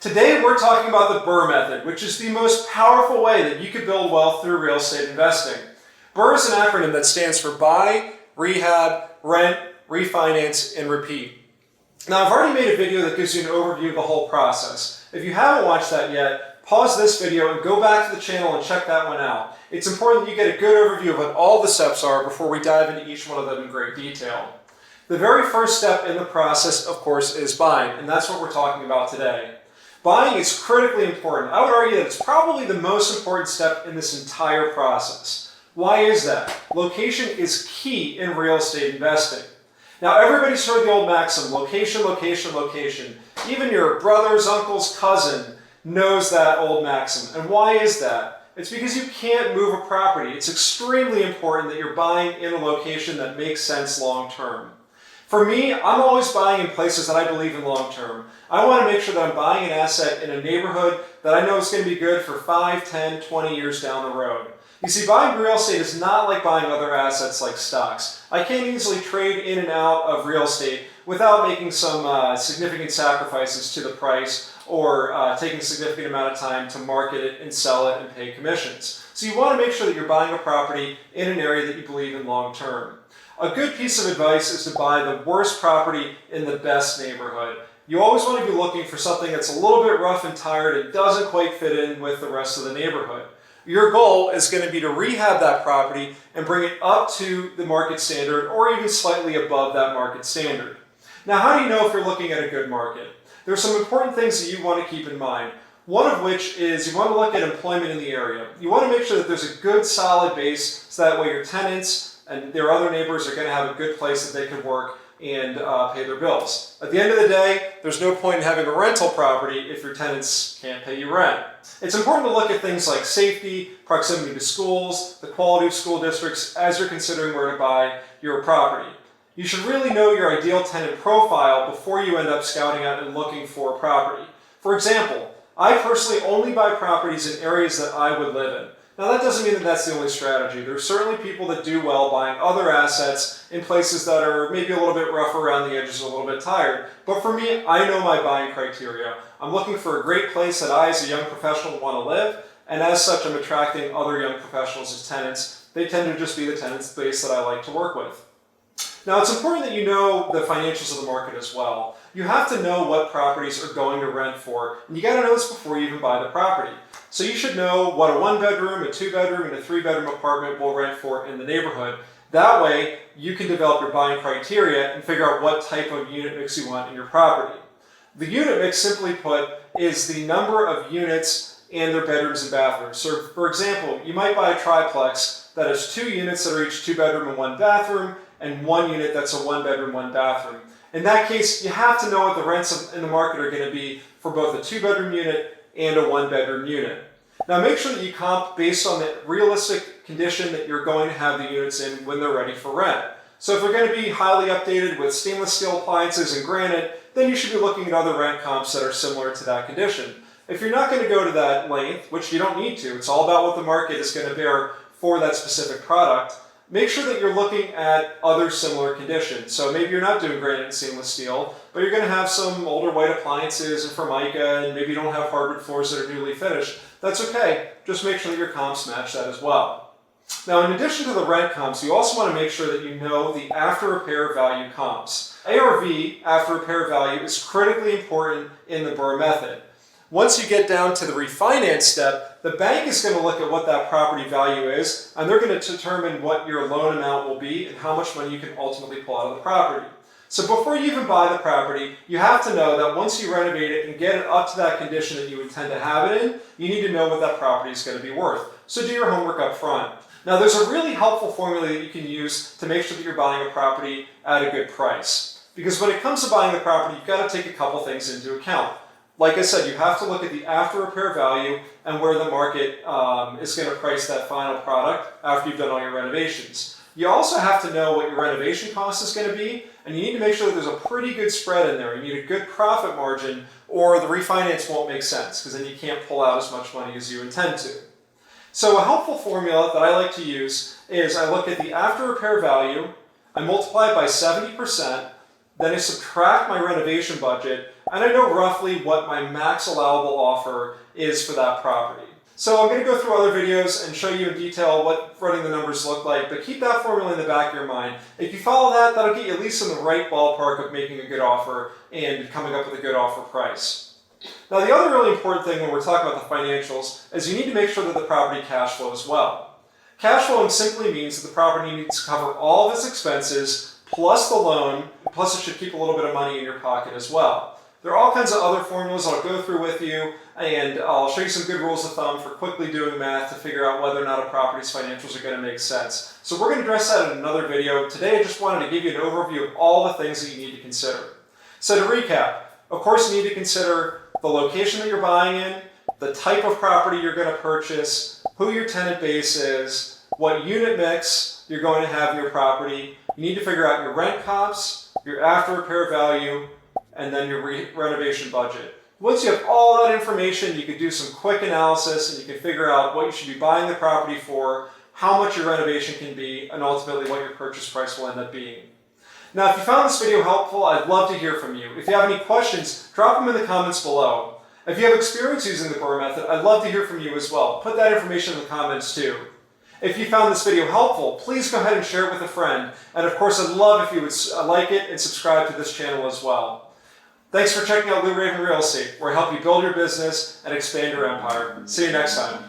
Today we're talking about the BRRRR method, which is the most powerful way that you can build wealth through real estate investing. BRRRR is an acronym that stands for buy, rehab, rent, refinance, and repeat. Now I've already made a video that gives you an overview of the whole process. If you haven't watched that yet, pause this video and go back to the channel and check that one out. It's important that you get a good overview of what all the steps are before we dive into each one of them in great detail. The very first step in the process, of course, is buying, and that's what we're talking about today. Buying is critically important. I would argue that it's probably the most important step in this entire process. Why is that? Location is key in real estate investing. Now everybody's heard the old maxim, location, location, location. Even your brother's uncle's cousin knows that old maxim. And why is that? It's because you can't move a property. It's extremely important that you're buying in a location that makes sense long term. For me, I'm always buying in places that I believe in long term. I want to make sure that I'm buying an asset in a neighborhood that I know is going to be good for 5, 10, 20 years down the road. You see, buying real estate is not like buying other assets like stocks. I can't easily trade in and out of real estate without making some significant sacrifices to the price or taking a significant amount of time to market it and sell it and pay commissions. So you want to make sure that you're buying a property in an area that you believe in long term. A good piece of advice is to buy the worst property in the best neighborhood. You always want to be looking for something that's a little bit rough and tired and doesn't quite fit in with the rest of the neighborhood. Your goal is going to be to rehab that property and bring it up to the market standard or even slightly above that market standard. Now, how do you know if you're looking at a good market? There are some important things that you want to keep in mind. One of which is you want to look at employment in the area. You want to make sure that there's a good solid base so that way your tenants and their other neighbors are going to have a good place that they can work and pay their bills. At the end of the day, there's no point in having a rental property if your tenants can't pay you rent. It's important to look at things like safety, proximity to schools, the quality of school districts as you're considering where to buy your property. You should really know your ideal tenant profile before you end up scouting out and looking for a property. For example, I personally only buy properties in areas that I would live in. Now that doesn't mean that that's the only strategy. There are certainly people that do well buying other assets in places that are maybe a little bit rough around the edges, a little bit tired. But for me, I know my buying criteria. I'm looking for a great place that I as a young professional want to live, and as such I'm attracting other young professionals as tenants. They tend to just be the tenant base that I like to work with. Now it's important that you know the financials of the market as well. You have to know what properties are going to rent for, and you got to know this before you even buy the property. So you should know what a 1-bedroom, a 2-bedroom, and a 3-bedroom apartment will rent for in the neighborhood. That way you can develop your buying criteria and figure out what type of unit mix you want in your property. The unit mix, simply put, is the number of units and their bedrooms and bathrooms. So for example, you might buy a triplex that has 2 units that are each 2-bedroom and 1 bathroom, and 1 unit that's a 1-bedroom, 1 bathroom. In that case, you have to know what the rents in the market are going to be for both a 2-bedroom unit and a 1-bedroom unit. Now make sure that you comp based on the realistic condition that you're going to have the units in when they're ready for rent. So if they're going to be highly updated with stainless steel appliances and granite, then you should be looking at other rent comps that are similar to that condition. If you're not going to go to that length, which you don't need to, it's all about what the market is going to bear for that specific product, make sure that you're looking at other similar conditions. So maybe you're not doing granite and stainless steel, but you're going to have some older white appliances and Formica, and maybe you don't have hardwood floors that are newly finished. That's okay. Just make sure that your comps match that as well. Now, in addition to the rent comps, you also want to make sure that you know the after repair value comps. ARV, after repair value, is critically important in the BRRRR method. Once you get down to the refinance step, the bank is going to look at what that property value is, and they're going to determine what your loan amount will be and how much money you can ultimately pull out of the property. So before you even buy the property, you have to know that once you renovate it and get it up to that condition that you intend to have it in, you need to know what that property is going to be worth. So do your homework up front. Now there's a really helpful formula that you can use to make sure that you're buying a property at a good price. Because when it comes to buying the property, you've got to take a couple things into account. Like I said, you have to look at the after repair value and where the market is going to price that final product after you've done all your renovations. You also have to know what your renovation cost is going to be, and you need to make sure that there's a pretty good spread in there. You need a good profit margin, or the refinance won't make sense, because then you can't pull out as much money as you intend to. So a helpful formula that I like to use is I look at the after repair value, I multiply it by 70%, then I subtract my renovation budget, and I know roughly what my max allowable offer is for that property. So I'm going to go through other videos and show you in detail what running the numbers look like, but keep that formula in the back of your mind. If you follow that, that'll get you at least in the right ballpark of making a good offer and coming up with a good offer price. Now the other really important thing when we're talking about the financials is you need to make sure that the property cash flows well. Cash flowing simply means that the property needs to cover all of its expenses plus the loan, plus it should keep a little bit of money in your pocket as well. There are all kinds of other formulas I'll go through with you, and I'll show you some good rules of thumb for quickly doing math to figure out whether or not a property's financials are going to make sense. So we're going to address that in another video. Today I just wanted to give you an overview of all the things that you need to consider. So to recap, of course you need to consider the location that you're buying in, the type of property you're going to purchase, who your tenant base is, what unit mix you're going to have in your property. You need to figure out your rent comps, your after repair value, and then your renovation budget. Once you have all that information, you can do some quick analysis and you can figure out what you should be buying the property for, how much your renovation can be, and ultimately what your purchase price will end up being. Now, if you found this video helpful, I'd love to hear from you. If you have any questions, drop them in the comments below. If you have experience using the BRRRR method, I'd love to hear from you as well. Put that information in the comments too. If you found this video helpful, please go ahead and share it with a friend. And of course, I'd love if you would like it and subscribe to this channel as well. Thanks for checking out Lou Raven Real Estate, where I help you build your business and expand your empire. See you next time.